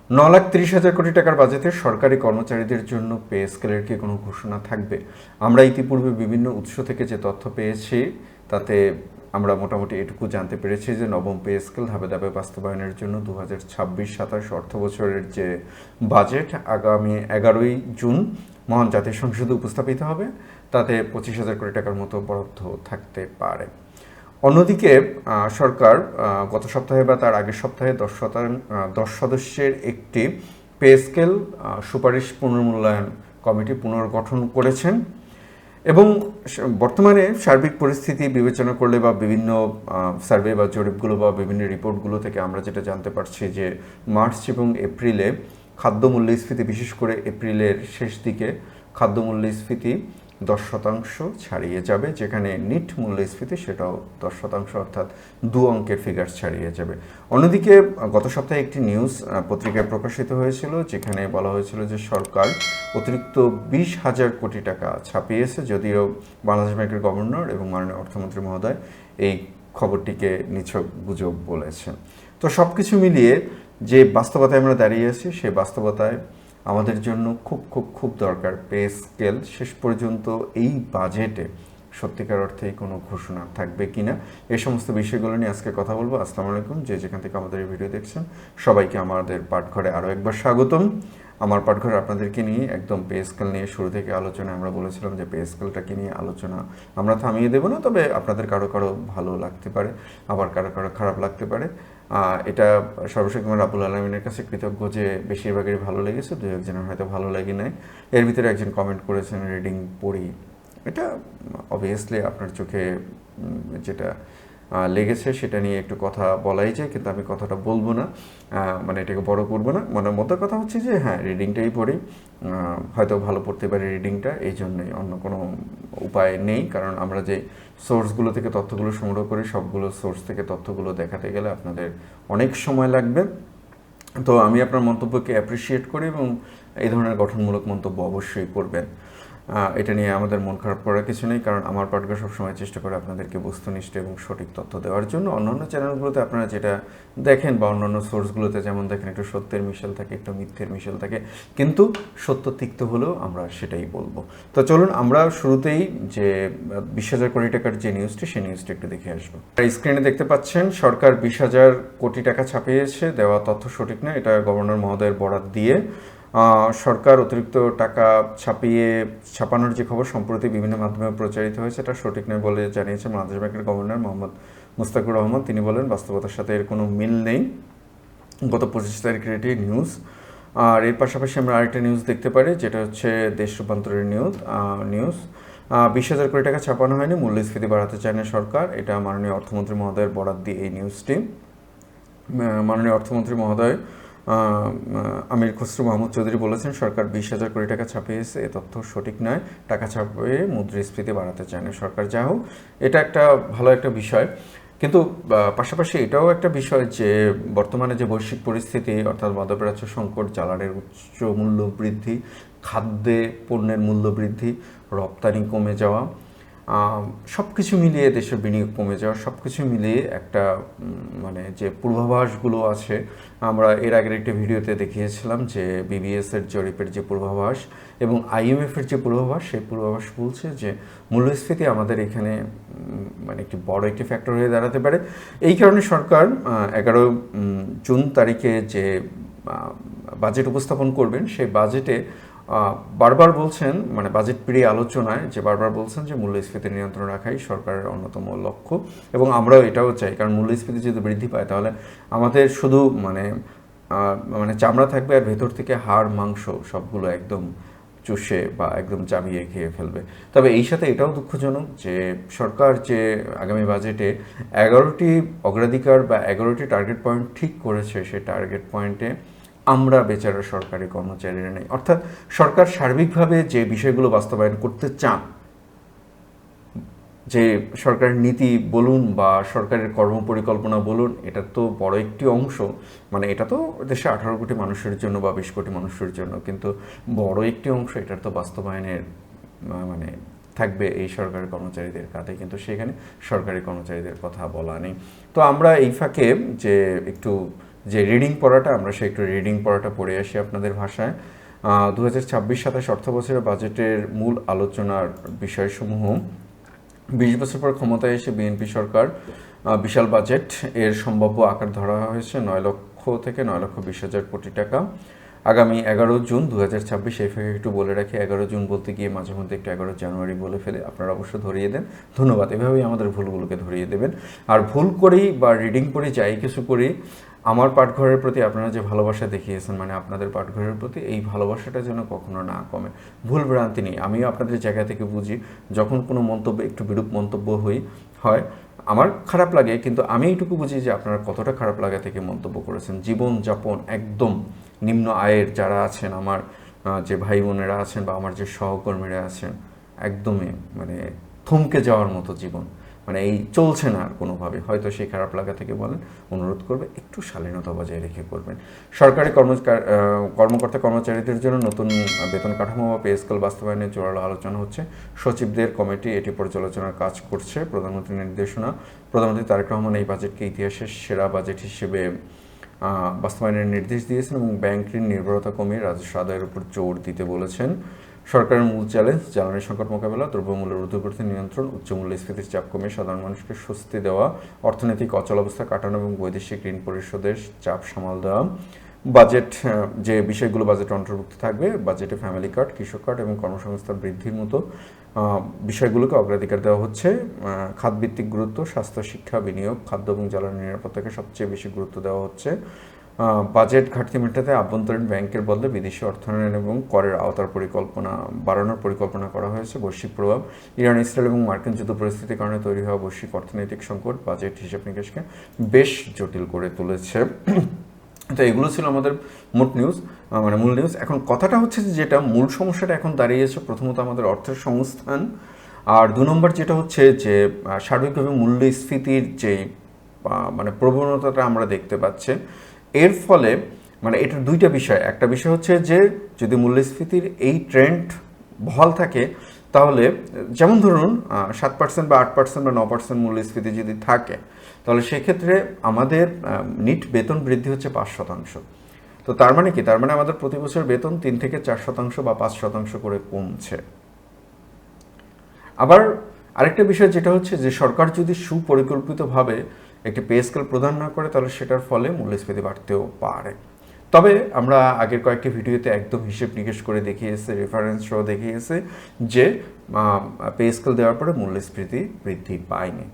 9,30,000 কোটি টাকার বাজেটে সরকারি কর্মচারীদের জন্য পে স্কেলের কি কোনো ঘোষণা থাকবে? আমরা ইতিপূর্বে বিভিন্ন উৎস থেকে যে তথ্য পেয়েছি তাতে আমরা মোটামুটি এটুকু জানতে পেরেছি যে নবম পে স্কেল ধাপে ধাপে বাস্তবায়নের জন্য 2026-27 অর্থ বছরের যে বাজেট আগামী 11ই জুন মহান জাতীয় সংসদে উপস্থাপিত হবে তাতে 25,000 কোটি টাকার মতো বরাদ্দ থাকতে পারে। অন্যদিকে সরকার গত সপ্তাহে বা তার আগের সপ্তাহে 10 সদস্যের একটি পে স্কেল সুপারিশ পুনর্মূল্যায়ন কমিটি পুনর্গঠন করেছেন এবং বর্তমানে সার্বিক পরিস্থিতি বিবেচনা করলে বা বিভিন্ন সার্ভে বা জরিপগুলো বা বিভিন্ন রিপোর্টগুলো থেকে আমরা যেটা জানতে পারছি যে মার্চ এবং এপ্রিলে খাদ্য মূল্যস্ফীতি, বিশেষ করে এপ্রিলের শেষ দিকে খাদ্য মূল্যস্ফীতি 10% ছাড়িয়ে যাবে, যেখানে নিট মূল্যস্ফীতি সেটাও 10% অর্থাৎ 2 অঙ্কের ফিগার ছাড়িয়ে যাবে। অন্যদিকে গত সপ্তাহে একটি নিউজ পত্রিকায় প্রকাশিত হয়েছিল যেখানে বলা হয়েছিল যে সরকার অতিরিক্ত 20,000 কোটি টাকা ছাপিয়েছে, যদিও বাংলাদেশ ব্যাংকের গভর্নর এবং মাননীয় অর্থমন্ত্রী মহোদয় এই খবরটিকে নিছক গুজব বলেছেন। তো সব কিছু মিলিয়ে যে বাস্তবতায় আমরা দাঁড়িয়ে আছি সেই বাস্তবতায় আমাদের জন্য খুব খুব খুব দরকার পে স্কেল শেষ পর্যন্ত এই বাজেটে সত্যিকার অর্থেই কোনো ঘোষণা থাকবে কিনা, এই সমস্ত বিষয়গুলো নিয়ে আজকে কথা বলবো। আসসালামু আলাইকুম, যে যেখান থেকে আমাদের এই ভিডিও দেখছেন সবাইকে আমাদের পাঠঘরে আরও একবার স্বাগতম। আমার পাঠঘরে আপনাদেরকে নিয়ে একদম পে স্কেল নিয়ে শুরু থেকে আলোচনা আমরা বলেছিলাম যে পে স্কেলটাকে নিয়ে আলোচনা আমরা থামিয়ে দেবো না, তবে আপনাদের কারো কারো ভালো লাগতে পারে, আবার কারো কারো খারাপ লাগতে পারে। এটা সর্বশেষ রাব্বুল আলমিনের কাছে কৃতজ্ঞ যে বেশিরভাগেরই ভালো লেগেছে, দু একজনের হয়তো ভালো লাগে নাই। এর ভিতরে একজন কমেন্ট করেছেন রিডিং পড়ি, এটা অবভিয়াসলি আপনার চোখে যেটা লেগেছে সেটা নিয়ে একটু কথা বলাই যায়, কিন্তু আমি কথাটা বলবো না, মানে এটাকে বড় করবো না। মানে মতো কথা হচ্ছে যে হ্যাঁ, রিডিংটাই পড়ি, হয়তো ভালো পড়তে পারি রিডিংটা, এই জন্যই, অন্য কোনো উপায় নেই। কারণ আমরা যে সোর্সগুলো থেকে তথ্যগুলো সংগ্রহ করি সবগুলো সোর্স থেকে তথ্যগুলো দেখাতে গেলে আপনাদের অনেক সময় লাগবে। তো আমি আপনার মন্তব্যকে অ্যাপ্রিসিয়েট করি এবং এই ধরনের গঠনমূলক মন্তব্য অবশ্যই করবেন। এটা নিয়ে আমাদের মন খারাপ করার কিছু নেই, কারণ আমার পাঠঘর সবসময় চেষ্টা করে আপনাদেরকে বস্তুনিষ্ঠ এবং সঠিক তথ্য দেওয়ার জন্য। অন্যান্য চ্যানেলগুলোতে আপনারা যেটা দেখেন বা অন্যান্য সোর্সগুলোতে যেমন দেখেন একটু সত্যের মিশেল থাকে, একটু মিথ্যের মিশেল থাকে, কিন্তু সত্য তিক্ত হলেও আমরা সেটাই বলবো। তো চলুন আমরা শুরুতেই যে 20,000 কোটি টাকার যে নিউজটি সেই নিউজটি একটু দেখে আসবো। স্ক্রিনে দেখতে পাচ্ছেন সরকার 20,000 কোটি টাকা ছাপিয়েছে, দেওয়া তথ্য সঠিক না, এটা গভর্নর মহোদয়ের বরাত দিয়ে সরকার অতিরিক্ত টাকা ছাপানোর যে খবর সম্প্রতি বিভিন্ন মাধ্যমে প্রচারিত হয়েছে এটা সঠিক নয় বলে জানিয়েছেন বাংলাদেশ ব্যাংকের গভর্নর মোহাম্মদ মুস্তাকুর রহমান। তিনি বলেন বাস্তবতার সাথে এর কোনো মিল নেই। গত 25 তারিখের এটি নিউজ। আর এর পাশাপাশি আমরা আরেকটা নিউজ দেখতে পারি যেটা হচ্ছে দেশ রূপান্তরের নিউজ 20,000 কোটি টাকা ছাপানো হয়নি, মূল্যস্ফীতি বাড়াতে চায় না সরকার, এটা মাননীয় অর্থমন্ত্রী মহোদয়ের বরাত দিয়ে এই নিউজটি। মাননীয় অর্থমন্ত্রী মহোদয় আমির খসরু মাহমুদ চৌধুরী বলেছেন সরকার 20,000 কোটি টাকা ছাপিয়েছে, এ তথ্য সঠিক নয়, টাকা ছাপিয়ে মুদ্রাস্ফীতি বাড়াতে চায় না সরকার। যা হোক, এটা একটা ভালো একটা বিষয়, কিন্তু পাশাপাশি এটাও একটা বিষয় যে বর্তমানে যে বৈশ্বিক পরিস্থিতি, অর্থাৎ মধ্যপ্রাচ্য সংকট, জ্বালানির উচ্চ মূল্য বৃদ্ধি, খাদ্যে পণ্যের মূল্য বৃদ্ধি, রপ্তানি কমে যাওয়া, সব কিছু মিলিয়ে দেশের বিনিয়োগ কমে যাওয়া, সব কিছু মিলিয়ে একটা মানে যে পূর্বাভাসগুলো আছে, আমরা এর আগের একটা ভিডিওতে দেখিয়েছিলাম যে বিবিএসের জরিপের যে পূর্বাভাস এবং আইএমএফের যে পূর্বাভাস, সেই পূর্বাভাস বলছে যে মূল্যস্ফীতি আমাদের এখানে মানে একটি বড় একটি ফ্যাক্টর হয়ে দাঁড়াতে পারে। এই কারণে সরকার 11 জুন তারিখে যে বাজেট উপস্থাপন করবেন সেই বাজেটে বারবার বলছেন, মানে বাজেট পেরিয়ে আলোচনায় যে বারবার বলছেন যে মূল্যস্ফীতি নিয়ন্ত্রণ রাখাই সরকারের অন্যতম লক্ষ্য, এবং আমরাও এটাও চাই। কারণ মূল্যস্ফীতি যদি বৃদ্ধি পায় তাহলে আমাদের শুধু মানে চামড়া থাকবে আর ভেতর থেকে হাড় মাংস সবগুলো একদম চুষে বা একদম চাবিয়ে খেয়ে ফেলবে। তবে এই সাথে এটাও দুঃখজনক যে সরকার যে আগামী বাজেটে 11টি অগ্রাধিকার বা 11টি টার্গেট পয়েন্ট ঠিক করেছে, সেই টার্গেট পয়েন্টে আমরা বেচারা সরকারি কর্মচারীরা নেই। অর্থাৎ সরকার সার্বিকভাবে যে বিষয়গুলো বাস্তবায়ন করতে চান, যে সরকারের নীতি বলুন বা সরকারের কর্মপরিকল্পনা বলুন, এটা তো বড় একটি অংশ, মানে এটা তো দেশে 18 কোটি মানুষের জন্য বা 20 কোটি মানুষের জন্য, কিন্তু বড় একটি অংশ এটার তো বাস্তবায়নের মানে থাকবে এই সরকারি কর্মচারীদের কাঁধে, কিন্তু সেখানে সরকারি কর্মচারীদের কথা বলা নেই। তো আমরা এই ফাঁকে যে একটু যে রিডিং পড়াটা, আমরা সেই একটু রিডিং পড়াটা পড়ে আসি আপনাদের ভাষায়। 2026-27 অর্থ বছরের বাজেটের মূল আলোচনার বিষয়সমূহ: 20 বছর পর ক্ষমতায় এসে বিএনপি সরকার বিশাল বাজেট এর সম্ভাব্য আকার ধরা হয়েছে 9 লক্ষ থেকে 9,20,000 কোটি টাকা। আগামী 11 জুন 2026, এই ফাঁকে একটু বলে রাখি, 11 জুন বলতে গিয়ে মাঝে মধ্যে একটু 11 জানুয়ারি বলে ফেলে, আপনারা অবশ্য ধরিয়ে দেন, ধন্যবাদ। এভাবেই আমাদের ভুলগুলোকে ধরিয়ে দেবেন। আর ভুল করেই বা রিডিং পড়ে যাই কিছু করি, আমার পাঠঘরের প্রতি আপনারা যে ভালোবাসা দেখিয়েছেন, মানে আপনাদের পাঠঘরের প্রতি এই ভালোবাসাটা যেন কখনো না কমে। ভুল ভ্রান্তি নেই, আমিও আপনাদের জায়গা থেকে বুঝি, যখন কোনো মন্তব্য একটু বিরূপ মন্তব্য হয় আমার খারাপ লাগে, কিন্তু আমি এইটুকু বুঝি যে আপনারা কতটা খারাপ লাগা থেকে মন্তব্য করেছেন। জীবনযাপন একদম নিম্ন আয়ের যারা আছেন, আমার যে ভাই বোনেরা আছেন বা আমার যে সহকর্মীরা আছেন, একদমই মানে থমকে যাওয়ার মতো জীবন, মানে এই চলছে না আর কোনোভাবে। হয়তো সেই খারাপ লাগা থেকে বলেন, অনুরোধ করবে একটু শালীনতা বজায় রেখে করবেন। সরকারি কর্মকর্তা কর্মচারীদের জন্য নতুন বেতন কাঠামো বা পে স্কেল বাস্তবায়নের জোরালো আলোচনা হচ্ছে। সচিবদের কমিটি এটি পর্যালোচনার কাজ করছে। প্রধানমন্ত্রীর নির্দেশনা, প্রধানমন্ত্রী তারেক রহমান এই বাজেটকে ইতিহাসের সেরা বাজেট হিসেবে বাস্তবায়নের নির্দেশ দিয়েছেন এবং ব্যাংক ঋণ নির্ভরতা কমিয়ে রাজস্ব আদায়ের উপর জোর দিতে বলেছেন। সরকারের মূল চ্যালেঞ্জ জ্বালানি সংকট মোকাবেলা, দ্রব্যমূল্যের ঊর্ধ্বগতি নিয়ন্ত্রণ, উচ্চ মূল্যস্ফীতির চাপ কমিয়ে সাধারণ মানুষকে স্বস্তি দেওয়া, অর্থনৈতিক অচলাবস্থা কাটানো এবং বৈদেশিক ঋণ পরিশোধের চাপ সামাল দেওয়া। বাজেট যে বিষয়গুলো বাজেটে অন্তর্ভুক্ত থাকবে, বাজেটে ফ্যামিলি কার্ড, কৃষক কার্ড এবং কর্মসংস্থান বৃদ্ধির মতো বিষয়গুলোকে অগ্রাধিকার দেওয়া হচ্ছে। খাতভিত্তিক গুরুত্ব, স্বাস্থ্য, শিক্ষা, বিনিয়োগ, খাদ্য এবং জ্বালানি নিরাপত্তাকে সবচেয়ে বেশি গুরুত্ব দেওয়া হচ্ছে। বাজেট ঘাটতি মেটাতে আভ্যন্তরীণ ব্যাংকের বদলে বিদেশি অর্থায়ন এবং করের আওতার বাড়ানোর পরিকল্পনা করা হয়েছে। বৈশ্বিক প্রভাব, ইরান, ইসরায়েল এবং মার্কিন যুদ্ধ পরিস্থিতির কারণে তৈরি হওয়া বৈশ্বিক অর্থনৈতিক সংকট বাজেট হিসাব নিকাশকে বেশ জটিল করে তুলেছে। তো এগুলো ছিল আমাদের মূল নিউজ। এখন কথাটা হচ্ছে যে যেটা মূল সমস্যাটা এখন দাঁড়িয়েছে, প্রথমত আমাদের অর্থের সংস্থান, আর 2 নম্বর যেটা হচ্ছে যে সার্বিকভাবে মূল্যস্ফীতির যে মানে প্রবণতাটা আমরা দেখতে পাচ্ছি। এর ফলে মানে এটার দুইটা বিষয়, একটা বিষয় হচ্ছে যে যদি মূল্যস্ফীতির এই ট্রেন্ড বহাল থাকে, তাহলে যেমন ধরুন 7% বা 8% বা 9% মূল্যস্ফীতি যদি থাকে, তাহলে সেক্ষেত্রে আমাদের নিট বেতন বৃদ্ধি হচ্ছে 5%। তো তার মানে কি? তার মানে আমাদের প্রতি বছর বেতন 3 থেকে 4% বা 5% করে কমছে। আবার আরেকটা বিষয় যেটা হচ্ছে যে সরকার যদি সুপরিকল্পিতভাবে একটি পে স্কেল প্রদান না করে, তাহলে সেটার ফলে মূল্যস্ফীতি বাড়তেও পারে। তবে আমরা আগের কয়েকটি ভিডিওতে একদম হিসেব নিকেশ করে দেখিয়েছে, রেফারেন্স সহ দেখিয়েছে যে পে স্কেল দেওয়ার পরে মূল্যস্ফীতি বৃদ্ধি পায়নি।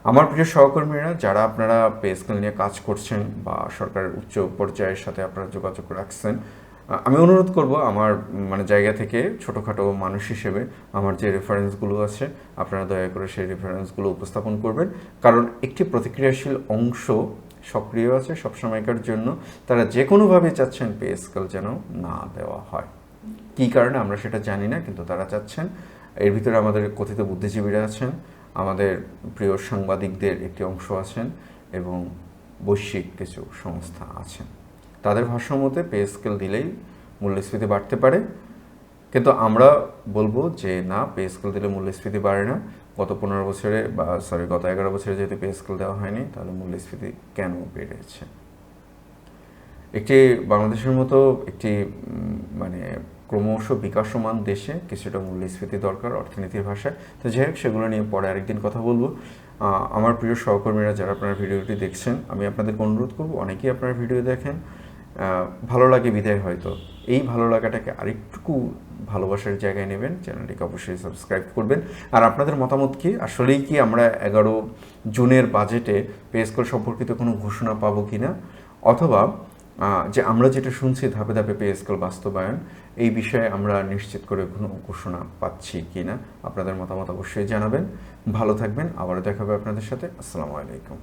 আমার প্রিয় সহকর্মীরা, যারা আপনারা পে স্কেল নিয়ে কাজ করছেন বা সরকারের উচ্চ পর্যায়ের সাথে আপনারা যোগাযোগ রাখছেন, আমি অনুরোধ করব আমার মানে জায়গা থেকে ছোটোখাটো মানুষ হিসেবে আমার যে রেফারেন্সগুলো আছে, আপনারা দয়া করে সেই রেফারেন্সগুলো উপস্থাপন করবেন। কারণ একটি প্রতিক্রিয়াশীল অংশ সক্রিয় আছে সবসময়কার জন্য, তারা যে কোনোভাবে চাচ্ছেন পে স্কেল যেন না দেওয়া হয়। কী কারণে আমরা সেটা জানি না, কিন্তু তারা চাচ্ছেন। এর ভিতরে আমাদের কথিত বুদ্ধিজীবীরা আছেন, আমাদের প্রিয় সাংবাদিকদের একটি অংশ আছেন এবং বৈশ্বিক কিছু সংস্থা আছেন। তাদের ভাষ্যমতে পে স্কেল দিলেই মূল্যস্ফীতি বাড়তে পারে, কিন্তু আমরা বলবো যে না, পে স্কেল দিলে মূল্যস্ফীতি বাড়ে না। গত 11 বছরে যেহেতু পে স্কেল দেওয়া হয়নি, তাহলে মূল্যস্ফীতি কেন বেড়েছে? একটি বাংলাদেশের মতো একটি মানে ক্রমশ বিকাশমান দেশে কিছুটা মূল্যস্ফীতি দরকার অর্থনীতির ভাষায়। তো যাই হোক, সেগুলো নিয়ে পরে আরেকদিন কথা বলবো। আমার প্রিয় সহকর্মীরা যারা আপনার ভিডিওটি দেখছেন, আমি আপনাদেরকে অনুরোধ করবো, অনেকেই আপনার ভিডিও দেখেন, ভালো লাগে বিদায়, হয়তো এই ভালো লাগাটাকে আরেকটুকু ভালোবাসার জায়গায় নেবেন, চ্যানেলটিকে অবশ্যই সাবস্ক্রাইব করবেন। আর আপনাদের মতামত কি? আসলেই কি আমরা 11 জুনের বাজেটে পে স্কেল সম্পর্কিত কোনো ঘোষণা পাবো কি না, অথবা যে আমরা যেটা শুনছি ধাপে ধাপে পে স্কেল বাস্তবায়ন, এই বিষয়ে আমরা নিশ্চিত করে কোনো ঘোষণা পাচ্ছি কি না? আপনাদের মতামত অবশ্যই জানাবেন। ভালো থাকবেন, আবারও দেখা হবে আপনাদের সাথে। আসসালামু আলাইকুম।